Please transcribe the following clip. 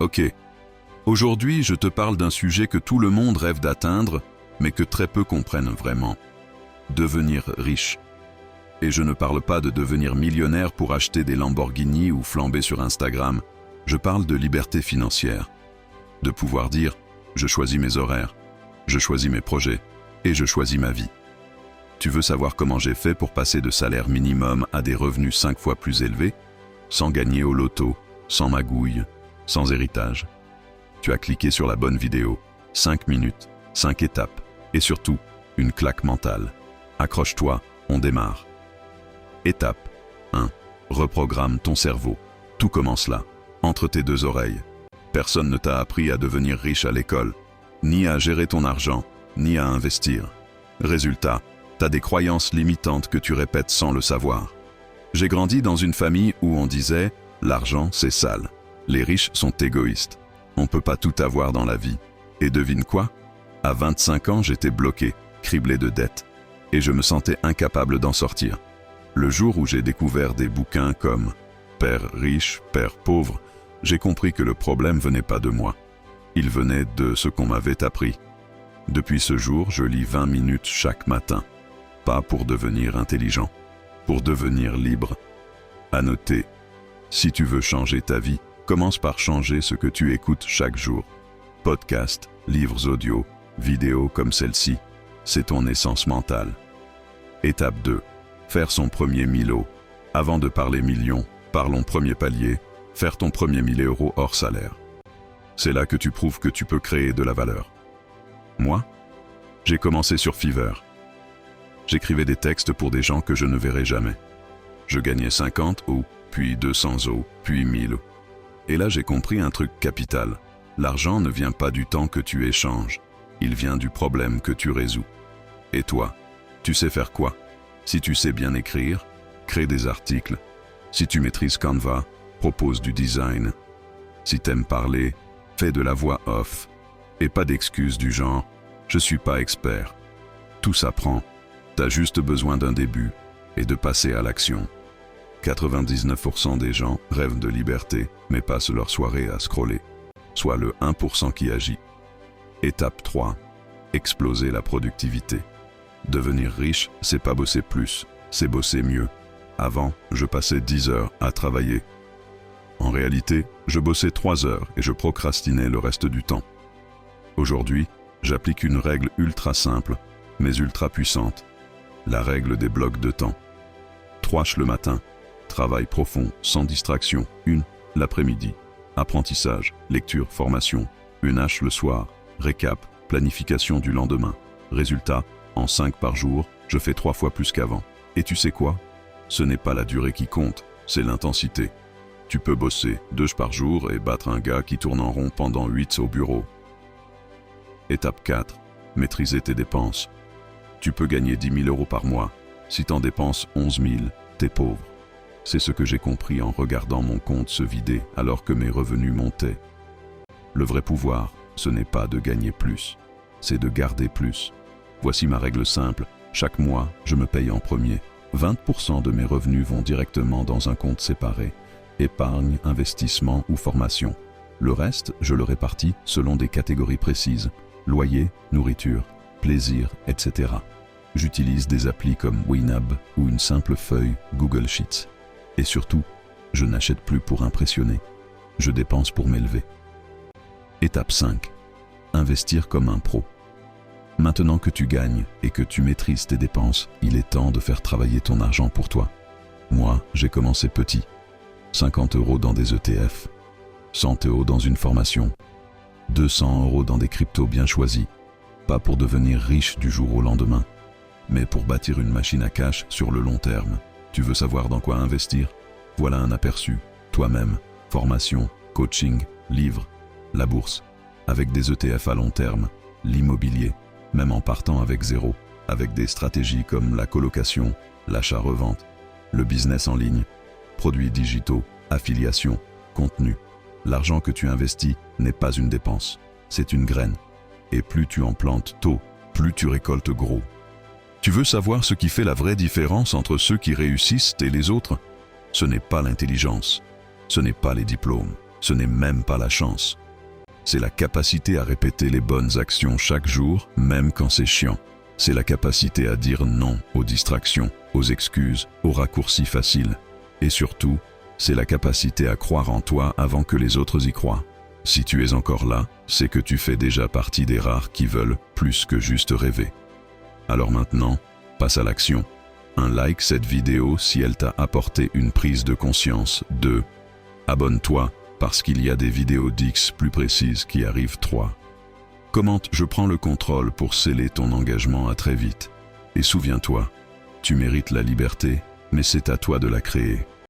Ok. Aujourd'hui, je te parle d'un sujet que tout le monde rêve d'atteindre, mais que très peu comprennent vraiment. Devenir riche. Et je ne parle pas de devenir millionnaire pour acheter des Lamborghini ou flamber sur Instagram. Je parle de liberté financière. De pouvoir dire « je choisis mes horaires, je choisis mes projets et je choisis ma vie ». Tu veux savoir comment j'ai fait pour passer de salaire minimum à des revenus 5 fois plus élevés, sans gagner au loto, sans magouille, sans héritage? Tu as cliqué sur la bonne vidéo. 5 minutes, 5 étapes et surtout, une claque mentale. Accroche-toi, on démarre. Étape 1. Reprogramme ton cerveau. Tout commence là, entre tes deux oreilles. Personne ne t'a appris à devenir riche à l'école, ni à gérer ton argent, ni à investir. Résultat, t'as des croyances limitantes que tu répètes sans le savoir. J'ai grandi dans une famille où on disait « l'argent, c'est sale. Les riches sont égoïstes. On peut pas tout avoir dans la vie. » Et devine quoi? À 25 ans, j'étais bloqué, criblé de dettes, et je me sentais incapable d'en sortir. Le jour où j'ai découvert des bouquins comme « Père riche, Père pauvre », j'ai compris que le problème venait pas de moi. Il venait de ce qu'on m'avait appris. Depuis ce jour, je lis 20 minutes chaque matin. Pas pour devenir intelligent, pour devenir libre. À noter, si tu veux changer ta vie, commence par changer ce que tu écoutes chaque jour. Podcasts, livres audio, vidéos comme celle-ci, c'est ton essence mentale. Étape 2. Faire son premier 1000 €. Avant de parler millions, parlons premier palier, faire ton premier 1000 € hors salaire. C'est là que tu prouves que tu peux créer de la valeur. Moi, j'ai commencé sur Fiverr. J'écrivais des textes pour des gens que je ne verrai jamais. Je gagnais 50 €, puis 200 €, puis 1000 €. Et là, j'ai compris un truc capital. L'argent ne vient pas du temps que tu échanges. Il vient du problème que tu résous. Et toi, tu sais faire quoi? Si tu sais bien écrire, crée des articles. Si tu maîtrises Canva, propose du design. Si t'aimes parler, fais de la voix off. Et pas d'excuses du genre « je suis pas expert ». Tout s'apprend. T'as juste besoin d'un début et de passer à l'action. 99% des gens rêvent de liberté, mais passent leur soirée à scroller, soit le 1% qui agit. Étape 3. Exploser la productivité. Devenir riche, c'est pas bosser plus, c'est bosser mieux. Avant, je passais 10 heures à travailler. En réalité, je bossais 3 heures et je procrastinais le reste du temps. Aujourd'hui, j'applique une règle ultra simple, mais ultra puissante. La règle des blocs de temps. 3 le matin, travail profond, sans distraction. 1 l'après-midi, apprentissage, lecture, formation. 1 H le soir, récap, planification du lendemain. Résultat, en 5 par jour, je fais 3 fois plus qu'avant. Et tu sais quoi? Ce n'est pas la durée qui compte, c'est l'intensité. Tu peux bosser 2 par jour et battre un gars qui tourne en rond pendant 8 au bureau. Étape 4. Maîtriser tes dépenses. Tu peux gagner 10 000 € par mois. Si t'en dépenses 11 000, t'es pauvre. C'est ce que j'ai compris en regardant mon compte se vider alors que mes revenus montaient. Le vrai pouvoir, ce n'est pas de gagner plus, c'est de garder plus. Voici ma règle simple. Chaque mois, je me paye en premier. 20% de mes revenus vont directement dans un compte séparé. Épargne, investissement ou formation. Le reste, je le répartis selon des catégories précises. Loyer, nourriture, plaisir, etc. J'utilise des applis comme Winab ou une simple feuille Google Sheets. Et surtout, je n'achète plus pour impressionner. Je dépense pour m'élever. Étape 5. Investir comme un pro. Maintenant que tu gagnes et que tu maîtrises tes dépenses, il est temps de faire travailler ton argent pour toi. Moi, j'ai commencé petit. 50 € dans des ETF, 100 € dans une formation, 200 € dans des cryptos bien choisis. Pas pour devenir riche du jour au lendemain, mais pour bâtir une machine à cash sur le long terme. Tu veux savoir dans quoi investir? Voilà un aperçu. Toi-même, formation, coaching, livres, la bourse, avec des ETF à long terme, l'immobilier, même en partant avec zéro, avec des stratégies comme la colocation, l'achat-revente, le business en ligne, produits digitaux, affiliation, contenu. L'argent que tu investis n'est pas une dépense, c'est une graine. Et plus tu en plantes tôt, plus tu récoltes gros. Tu veux savoir ce qui fait la vraie différence entre ceux qui réussissent et les autres? Ce n'est pas l'intelligence, ce n'est pas les diplômes, Ce n'est même pas la chance. C'est la capacité à répéter les bonnes actions chaque jour, même quand c'est chiant. C'est la capacité à dire non aux distractions, aux excuses, aux raccourcis faciles. Et surtout, c'est la capacité à croire en toi avant que les autres y croient. Si tu es encore là, c'est que tu fais déjà partie des rares qui veulent plus que juste rêver. Alors maintenant, passe à l'action. 1. Like cette vidéo si elle t'a apporté une prise de conscience. 2. Abonne-toi parce qu'il y a des vidéos d'X plus précises qui arrivent. 3. Commente, je prends le contrôle pour sceller ton engagement. À très vite. Et souviens-toi, tu mérites la liberté, mais c'est à toi de la créer.